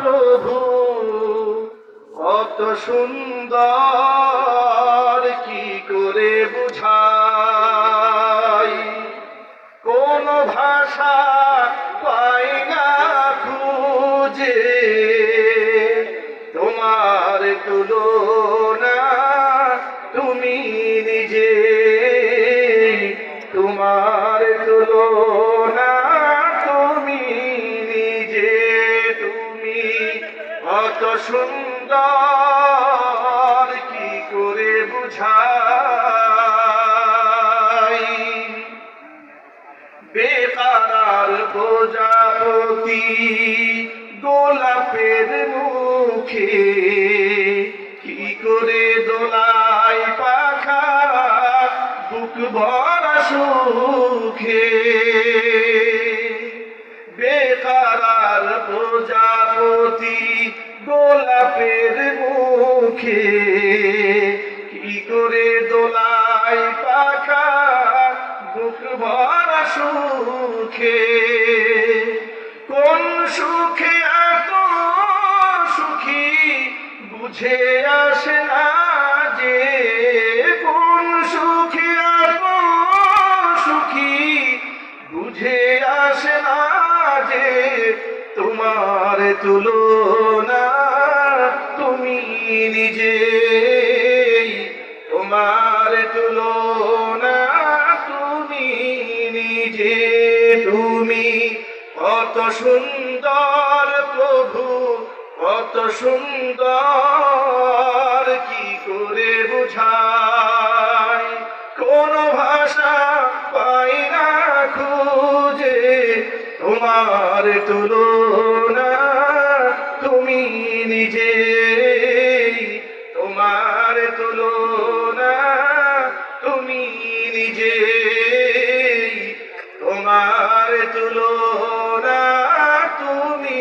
প্রভু কত সুন্দর, কি করে বুঝাই, কোন ভাষা পাই না খুঁজে, তোমার তুলনা তুমি নিজে, তোমার তুলনা তুমি নিজে, তুমি কত সুন্দর, কি করে বুঝাই। বেকারার প্রজাপতি গোলাপের মুখে, কি করে দোলাই পাখা বুক ভরা সুখে। বেকারার প্রজাপতি গোলাপের মুখে, কি করে দোলাই পাখা বুক ভরা সুখে। কোন সুখে এত সুখী বুঝে আসে না যে, কোন সুখে এত সুখী বুঝে আসে না যে, তোমার তুলনা তুমি নিজে, তোমার তুলনা তুমি নিজে। তুমি কত সুন্দর প্রভু কত সুন্দর, কি করে বুঝাই, কোন ভাষা পাই না খুঁজে, তোমার তুলনা তুমি নিজে, তোমার তুলনা তুমি নিজে, তোমার তুলনা তুমি